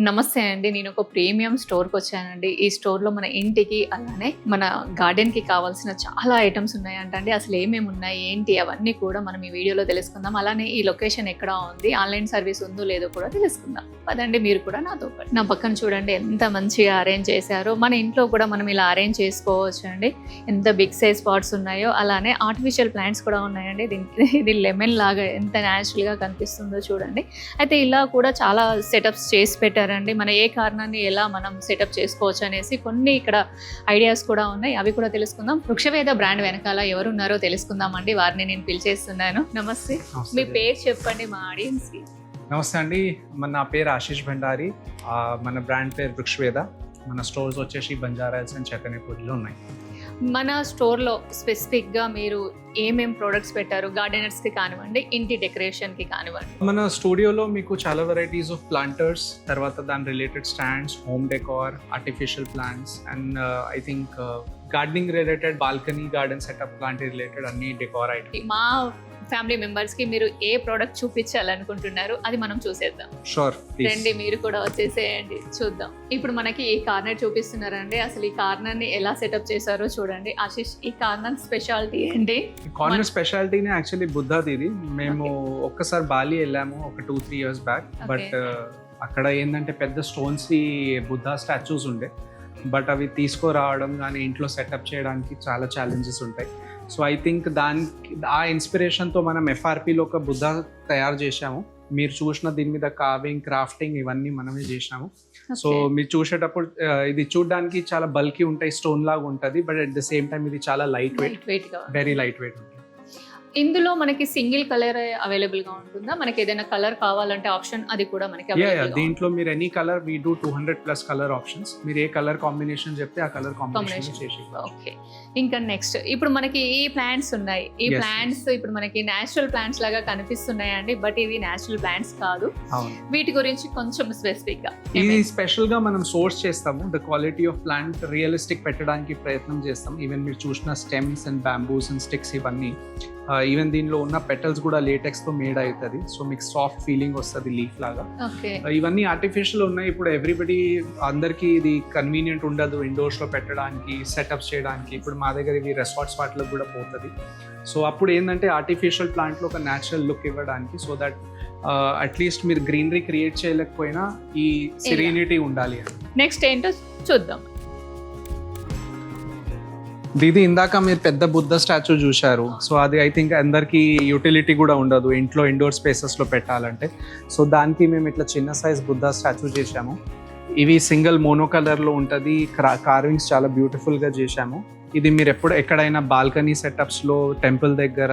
నమస్తే అండి. నేను ఒక ప్రీమియం స్టోర్‌కి వచ్చానండి. ఈ స్టోర్‌లో మన ఇంటికి అలానే మన గార్డెన్‌కి కావాల్సిన చాలా ఐటెమ్స్ ఉన్నాయంటండి. అసలు ఏమేమి ఉన్నాయి, ఏంటి అవన్నీ కూడా మనం ఈ వీడియోలో తెలుసుకుందాం. అలానే ఈ లొకేషన్ ఎక్కడ ఉంది, ఆన్‌లైన్ సర్వీస్ ఉందో లేదో కూడా తెలుసుకుందాం. పదండి మీరు కూడా నాతో పాటు. నా పక్కన చూడండి ఎంత మంచిగా అరేంజ్ చేశారో. మన ఇంట్లో కూడా మనం ఇలా అరేంజ్ చేసుకోవచ్చండి. ఎంత బిగ్ సైజ్ పాట్స్ ఉన్నాయో అలానే ఆర్టిఫిషియల్ ప్లాంట్స్ కూడా ఉన్నాయండి. ఇది లెమన్ లాగా ఎంత న్యాచురల్‌గా కనిపిస్తుందో చూడండి. అయితే ఇలా కూడా చాలా సెటప్స్ చేసి పెట్టారండి. మన ఏ కారణాన్ని ఎలా మనం సెటప్ చేసుకోవచ్చు అనేసి కొన్ని ఇక్కడ ఐడియాస్ కూడా ఉన్నాయి. అవి కూడా తెలుసుకుందాం. వృక్షవేద బ్రాండ్ వెనకాల ఎవరు ఉన్నారో తెలుసుకుందామండి. వారిని నేను పిలిచేస్తున్నాను. నమస్తే, మీ పేరు చెప్పండి మా ఆడియన్స్ కి. నమస్తే అండి, నా పేరు ఆశీష్ భండారి. మన బ్రాండ్ పేరు వృక్షవేద. మన స్టోర్స్ వచ్చేసి బంజారాహిల్స్ అండ్ చక్కనేపూర్లో ఉన్నాయి. మన స్టోర్లో స్పెసిఫిక్గా మీరు ఏమేం ప్రొడక్ట్స్ పెట్టారు? గార్డెనర్స్కి కానివ్వండి, ఇంటి డెకరేషన్కి కానివ్వండి. మన స్టూడియోలో మీకు చాలా వెరైటీస్ ఆఫ్ ప్లాంటర్స్, తర్వాత దాని related stands, home decor, artificial plants and I think gardening related, balcony garden setup లాంటి రిలేటెడ్ అన్ని డెకార్ ఐటమ్స్. మా ఫ్యామిలీ మెంబర్స్కి మీరు ఏ ప్రోడక్ట్ చూపించాలనుకుంటున్నారు అది మనం చూసేద్దాం. షూర్, రండి, మీరు కూడా వచ్చేసేయండి, చూద్దాం. ఇప్పుడు మనకి ఈ కార్నర్ చూపిస్తున్నారండి. అసలు ఈ కార్నర్ ని ఎలా సెటప్ చేశారో చూడండి. ఆశీష్, ఈ కార్నర్ స్పెషాలిటీ ఏంటి? కార్నర్ స్పెషాలిటీనే యాక్చువల్లీ బుద్ధాది. ఇది మేము ఒక్కసారి బాలి వెళ్ళాము ఒక 2-3 years బ్యాక్. బట్ అక్కడ ఏంటంటే పెద్ద స్టోన్స్ బుద్ధా స్టాచ్యూస్ ఉండే, బట్ అవి తీసుకురావడం కానీ ఇంట్లో సెటప్ చేయడానికి చాలా ఛాలెంజెస్ ఉంటాయి. సో ఐ థింక్ దానికి ఆ ఇన్స్పిరేషన్తో మనం ఎఫ్ఆర్పిలో ఒక బుద్ధ తయారు చేసాము. మీరు చూసిన దీని మీద కార్వింగ్, క్రాఫ్టింగ్ ఇవన్నీ మనమే చేసినాము. సో మీరు చూసేటప్పుడు ఇది చూడడానికి చాలా బల్కీ ఉంటాయి, స్టోన్ లాగా ఉంటుంది, but at the same time ఇది చాలా light weight, very light weight ఉంటుంది. ఇందులో మనకి సింగిల్ కలర్ అవైలబుల్ గా ఉంటుందా? మనకి ఏదైనా కలర్ కావాలంటే ఆప్షన్ అది కూడా మనకి అవైలబుల్. దీంట్లో మీరు any colour, we do 200+ colour options. మీరు ఏ కలర్ కాంబినేషన్ చెప్తే ఆ కలర్ కాంబినేషన్ చేసి. ఓకే, ఇంకా నెక్స్ట్ ఇప్పుడు మనకి ఈ ప్లాంట్స్ ఉన్నాయి. ఈ ప్లాంట్స్ ఇప్పుడు మనకి నేచురల్ ప్లాంట్స్ లాగా కనిపిస్తున్నాయండి, బట్ ఇవి నేచురల్ ప్లాంట్స్ కాదు. వీటి గురించి కొంచెం స్పెసిఫిక్ గా. ఇది స్పెషల్ గా మనం సోర్స్ చేస్తాము. The quality of plant realistic పెట్టడానికి ప్రయత్నం చేస్తాం. ఈవెన్ మీరు చూసిన stems and bamboos and sticks ఇవన్నీ, ఈవెన్ దీనిలో ఉన్న పెటల్స్ కూడా లేటెక్స్ తో మేడ్ అవుతుంది. సో మీకు సాఫ్ట్ ఫీలింగ్ వస్తుంది లీఫ్ లాగా. ఇవన్నీ ఆర్టిఫిషియల్ ఉన్నాయి. ఇప్పుడు ఎవ్రీబడి, అందరికి ఇది కన్వీనియంట్ ఉండదు ఇండోర్స్ లో పెట్టడానికి, సెటప్స్ చేయడానికి. ఇప్పుడు మా దగ్గర ఇవి రెసార్ట్స్ వాటిలో కూడా పోతుంది. సో అప్పుడు ఏంటంటే ఆర్టిఫిషియల్ ప్లాంట్ లో ఒక న్యాచురల్ లుక్ ఇవ్వడానికి, సో దట్ అట్లీస్ట్ మీరు గ్రీనరీ క్రియేట్ చేయలేకపోయినా ఈ సెరెనిటీ ఉండాలి అని. నెక్స్ట్ ఏంటో చూద్దాం. ఇది ఇందాక మీరు పెద్ద బుద్ధ స్టాచ్యూ చూశారు. సో అది ఐ థింక్ అందరికీ యూటిలిటీ కూడా ఉండదు ఇంట్లో ఇండోర్ స్పేసెస్లో పెట్టాలంటే. సో దానికి మేము ఇట్లా చిన్న సైజ్ బుద్ధ స్టాచ్యూ చేశాము. ఇవి సింగిల్ మోనో కలర్లో ఉంటుంది. కార్వింగ్స్ చాలా బ్యూటిఫుల్గా చేశాము. ఇది మీరు ఎక్కడైనా బాల్కనీ సెటప్స్లో, టెంపుల్ దగ్గర,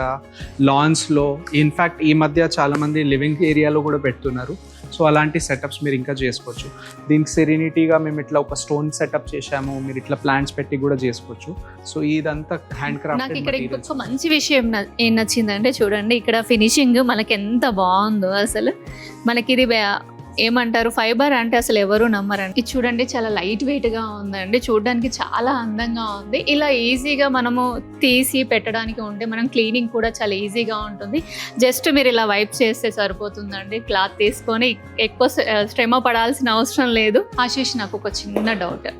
లాన్స్లో, ఇన్ఫ్యాక్ట్ ఈ మధ్య చాలామంది లివింగ్ ఏరియాలో కూడా పెడుతున్నారు. సో అలాంటి సెటప్స్ మీరు ఇంకా చేసుకోవచ్చు. దీనికి సెరెనిటీగా మేము ఇట్లా ఒక స్టోన్ సెటప్ చేశాము. మీరు ఇట్లా ప్లాంట్స్ పెట్టి కూడా చేసుకోవచ్చు. సో ఇదంతా హ్యాండ్ క్రాఫ్ట్. నాకు ఇక్కడ ఇంకొక మంచి విషయం ఏం నచ్చిందంటే చూడండి, ఇక్కడ ఫినిషింగ్ మనకి ఎంత బాగుందో. అసలు మనకి ఇది ఏమంటారు, ఫైబర్ అంటే అసలు ఎవరు నమ్మరండి. ఇది చూడండి చాలా లైట్ వెయిట్ గా ఉందండి, చూడడానికి చాలా అందంగా ఉంది. ఇలా ఈజీగా మనము తీసి పెట్టడానికి ఉంటే మనం క్లీనింగ్ కూడా చాలా ఈజీగా ఉంటుంది. జస్ట్ మీరు ఇలా వైప్ చేస్తే సరిపోతుందండి. క్లాత్ తీసుకొని ఎక్కువ శ్రమ పడాల్సిన అవసరం లేదు. ఆశీష్, నాకు ఒక చిన్న డౌట్,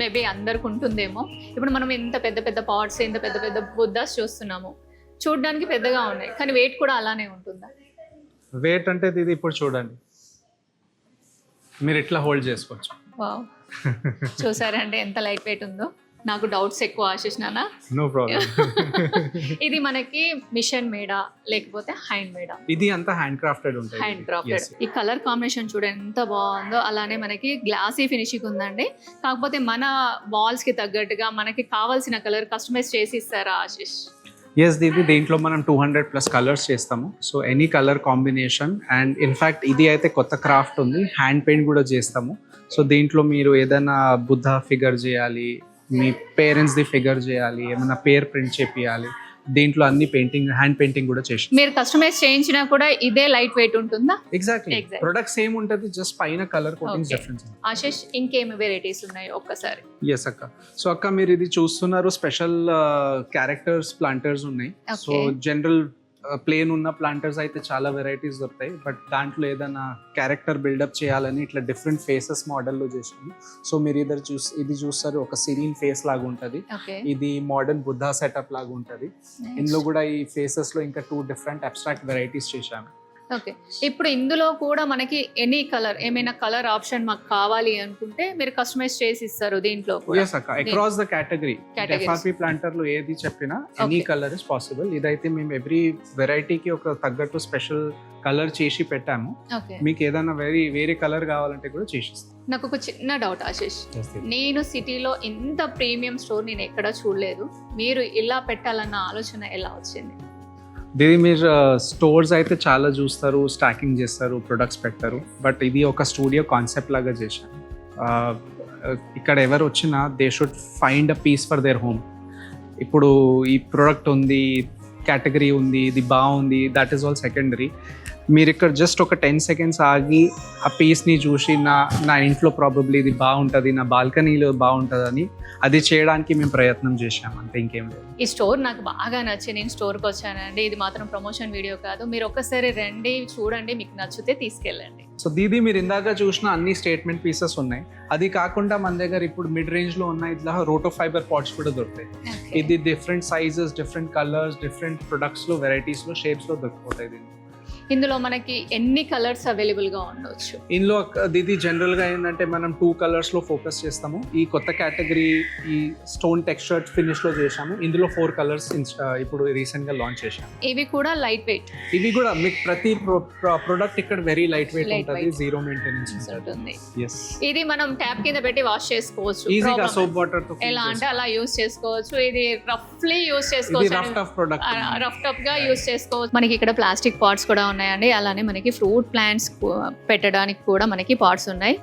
మేబీ అందరికి ఉంటుందేమో. ఇప్పుడు మనం ఇంత పెద్ద పెద్ద పాట్స్, ఇంత పెద్ద పెద్ద బుద్ధాస్ చూస్తున్నాము, చూడడానికి పెద్దగా ఉన్నాయి, కానీ వెయిట్ కూడా అలానే ఉంటుందా? వెయిట్ అంటే ఇది ఇప్పుడు చూడండి, మీరు ఇట్లా హోల్డ్ చేసుకోవచ్చు. వావ్, చూసారంటే ఎంత లైట్ వెయిట్ ఉందో. నాకు డౌట్స్ ఎక్కువ ఆశీష్ నాన్న. No problem. ఇది మనకి మిషన్ మేడా లేకపోతే హ్యాండ్ మేడా? ఇది అంతా హ్యాండ్ క్రాఫ్టెడ్ ఉంటుంది. Handcrafted. ఈ కలర్ కాంబినేషన్ చూడండి ఎంత బాగుందో. అలానే మనకి గ్లాసీ ఫినిషింగ్ ఉందండి. కాకపోతే మన వాల్స్ కి తగ్గట్టుగా మనకి కావాల్సిన కలర్ కస్టమైజ్ చేసి ఇస్తారా ఆశీష్? ఎస్ దీది, దీంట్లో మనం 200+ కలర్స్ చేస్తాము. So any colour combination. And in fact ఇది అయితే కొత్త క్రాఫ్ట్ ఉంది, హ్యాండ్ పెయింట్ కూడా చేస్తాము. సో దీంట్లో మీరు ఏదైనా బుద్ధ ఫిగర్ చేయాలి, మీ పేరెంట్స్ది ఫిగర్ చేయాలి, ఏమైనా పేరు ప్రింట్ చేపియాలి, దీంట్లో అన్ని పెయింటింగ్, హ్యాండ్ పెయింటింగ్ కూడా చేసి మీరు కస్టమైజ్ చేయించినా కూడా ఇదే లైట్ వెయిట్ ఉంటుందా? ఎగ్జాక్ట్లీ. ప్రొడక్ట్ సేమ్ ఉంటుంది, జస్ట్ పైన కలర్ కోటింగ్స్ డిఫరెన్స్. ఆశీష్, ఇంకేమి వెరైటీస్ ఉన్నాయి ఒక్కసారి? ఎస్ అక్క. సో అక్క మీరు ఇది చూస్తున్నారు, స్పెషల్ క్యారెక్టర్స్ ప్లాంటర్స్ ఉన్నాయి. సో జనరల్ ప్లేన్ ఉన్న ప్లాంటర్స్ అయితే చాలా వెరైటీస్ దొరుకుతాయి, బట్ దాంట్లో ఏదైనా క్యారెక్టర్ బిల్డప్ చేయాలని ఇట్లా డిఫరెంట్ ఫేసెస్ మోడల్లో చేసాము. సో మీరు ఇది చూస్తారు, ఒక సిరీన్ ఫేస్ లాగా ఉంటుంది, ఓకే ఇది మోడర్న్ బుద్ధా సెటప్ లాగా ఉంటుంది. ఇందులో కూడా ఈ ఫేసెస్ లో ఇంకా 2 డిఫరెంట్ అబ్స్ట్రాక్ట్ వెరైటీస్ చేశాము. ఓకే, ఇప్పుడు ఇందులో కూడా మనకి ఎనీ కలర్, ఏమైనా కలర్ ఆప్షన్ మాకు కావాలి అనుకుంటే మీరు కస్టమైజ్ చేసి ఇస్తారు దీంట్లో కూడా. Yes అక్క, across the category FRP planter లో ఏది చెప్పినా ఎనీ కలర్ ఇస్ పాసిబుల్. ఇదైతే మేము ఎవ్రీ వెరైటీకి ఒక తగ్గట్టు స్పెషల్ కలర్ చేసి పెట్టాము. ఓకే, మీకు ఏదైనా వేరే కలర్ కావాలంటే కూడా చేసిస్తాం. నాకు ఒక చిన్న డౌట్ ఆశీష్, నేను సిటీలో ఇంత ప్రీమియం స్టోర్ నేను ఎక్కడా చూడలేదు, మీరు ఇలా పెట్టాలన్న ఆలోచన ఎలా వచ్చింది? దీని మీరు స్టోర్స్ అయితే చాలా చూస్తారు, స్టాకింగ్ చేస్తారు, ప్రొడక్ట్స్ పెట్టారు, బట్ ఇది ఒక స్టూడియో కాన్సెప్ట్ లాగా చేశాను. ఇక్కడ ఎవరు వచ్చినా they should find a piece for their home. ఇప్పుడు ఈ ప్రోడక్ట్ ఉంది, కేటగిరీ ఉంది, ఇది బాగుంది, దట్ ఈస్ ఆల్ సెకండరీ. మీరు ఇక్కడ జస్ట్ ఒక 10 seconds ఆగి ఆ పీస్ని చూసి నా ఇంట్లో ప్రాబబ్లీ ఇది బాగుంటుంది, నా బాల్కనీలో బాగుంటుందని అది చేయడానికి మేము ప్రయత్నం చేశాము, అంతే, ఇంకేం లేదు. ఈ స్టోర్ నాకు బాగా నచ్చి నేను స్టోర్కి వచ్చానండి. ఇది మాత్రం ప్రమోషన్ వీడియో కాదు, మీరు ఒక్కసారి రండి, చూడండి, మీకు నచ్చితే తీసుకెళ్ళండి. సో దీది మీరు ఇందాక చూసిన అన్ని స్టేట్మెంట్ పీసెస్ ఉన్నాయి. అది కాకుండా మన దగ్గర ఇప్పుడు మిడ్ రేంజ్ లో ఉన్న ఇట్లా రోటో ఫైబర్ పాట్స్ కూడా దొరుకుతాయి. ఇది different sizes, different colours, different products లో, వెరైటీస్ లో, షేప్స్ లో దొరికిపోతాయి. దీన్ని ఇందులో మనకి ఎన్ని కలర్స్ అవైలబుల్ గా ఉండొచ్చు? ఇందులో ఇది జనరల్ గా ఏంటంటే మనం 2 కలర్స్ లో ఫోకస్ చేస్తాము. ఈ కొత్త కేటగిరీ ఈ స్టోన్ టెక్స్చర్ ఫినిష్ లో చేశాము. ఇందులో 4 కలర్స్ ఇప్పుడు రీసెంట్ గా లాంచ్ చేశాము. ఇవి కూడా లైట్ వెయిట్. ఇవి కూడా మీకు ప్రతి ప్రొడక్ట్ ఇక్కడ వెరీ లైట్ వెయిట్ ఉంటుంది, జీరో మెయింటెనెన్స్ ఉంటుంది. ఇది మనం ట్యాప్ కింద పెట్టి వాష్ చేసుకోవచ్చు ఈజీగా, సోప్ వాటర్ తో ఎలా అంటే అలా యూస్ చేసుకోవచ్చు. ఇది రఫ్లీ యూస్ చేసుకోవచ్చు, రఫ్ టఫ్ గా యూస్ చేసుకోవచ్చు. మనకి ఇక్కడ ప్లాస్టిక్ పాట్స్ కూడా ఉన్నాయండి, అలానే మనకి ఫ్రూట్ ప్లాంట్స్ పెట్టడానికి కూడా మనకి పాట్స్ ఉన్నాయి.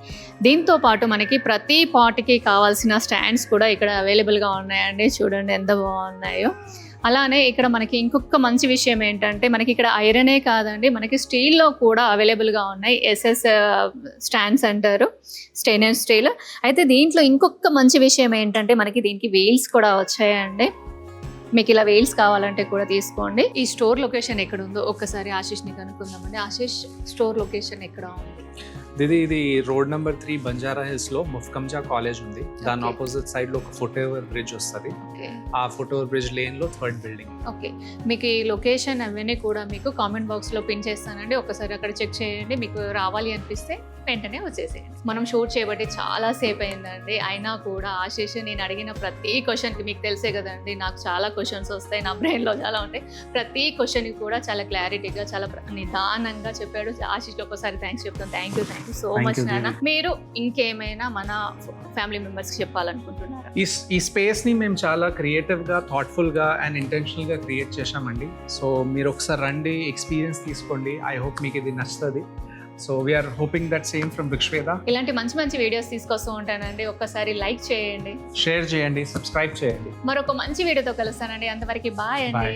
దీంతో పాటు మనకి ప్రతి పాట్కి కావాల్సిన స్టాండ్స్ కూడా ఇక్కడ అవైలబుల్గా ఉన్నాయండి. చూడండి ఎంత బాగున్నాయో. అలానే ఇక్కడ మనకి ఇంకొక మంచి విషయం ఏంటంటే మనకి ఇక్కడ ఐరనే కాదండి, మనకి స్టీల్లో కూడా అవైలబుల్గా ఉన్నాయి. ఎస్ఎస్ స్టాండ్స్ అంటారు, స్టెయిన్లెస్ స్టీల్. అయితే దీంట్లో ఇంకొక మంచి విషయం ఏంటంటే మనకి దీనికి వీల్స్ కూడా వచ్చాయండి. మీకు ఇలా వీల్స్ కావాలంటే కూడా తీసుకోండి. ఈ స్టోర్ లొకేషన్ ఎక్కడ ఉందో ఒక్కసారి ఆశీష్ని కనుక్కుందామండి. ఆశీష్, స్టోర్ లొకేషన్ ఎక్కడ ఉంది? ఇది రోడ్ నెంబర్ 3 బంజారా హిల్స్ లో ముఫ్కంజా కాలేజ్ ఉంది. దాని ఆపోజిట్ సైడ్ లో ఒక ఫుట్ ఓవర్ బ్రిడ్జ్ వస్తుంది. ఆ ఫుట్ ఓవర్ బ్రిడ్జ్ లేన్ లో 3rd బిల్డింగ్. ఓకే, మీకు ఈ లొకేషన్ అవన్నీ కూడా మీకు కామెంట్ బాక్స్ లో పిన్ చేస్తానండి, ఒకసారి అక్కడ చెక్ చేయండి. మీకు రావాలి అనిపిస్తే వెంటనే వచ్చేసేయండి. మనం షూట్ చేయబట్టి చాలా సేపు అయిందండి, అయినా కూడా ఆశీష్ నేను అడిగిన ప్రతి క్వశ్చన్కి, మీకు తెలిసే కదండి నాకు చాలా క్వశ్చన్స్ వస్తాయి, నా బ్రెయిన్లో చాలా ఉంటాయి, ప్రతి క్వశ్చన్కి కూడా చాలా క్లారిటీగా, చాలా నిదానంగా చెప్పాడు. ఆశీష్కి ఒకసారి థ్యాంక్స్ చెప్తాను. థ్యాంక్ యూ సో మచ్ నాన్న. మీరు ఇంకేమైనా మన ఫ్యామిలీ మెంబర్స్కి చెప్పాలనుకుంటున్నారా? ఈ స్పేస్ ని మేము చాలా క్రియేటివ్ గా, థాట్ఫుల్ గా అండ్ ఇంటెన్షనల్ గా క్రియేట్ చేశామండి. సో మీరు ఒకసారి రండి, ఎక్స్పీరియన్స్ తీసుకోండి. ఐ హోప్ మీకు ఇది నచ్చుతుంది. So we are hoping that same from భిక్షవేద. ఇలాంటి మంచి మంచి వీడియోస్ తీసుకొస్తూ ఉంటానండి. ఒక్కసారి లైక్ చేయండి, షేర్ చేయండి, సబ్స్క్రైబ్ చేయండి. మరొక మంచి వీడియోతో కలుస్తానండి. అంతవరకు బాయ్ అండి.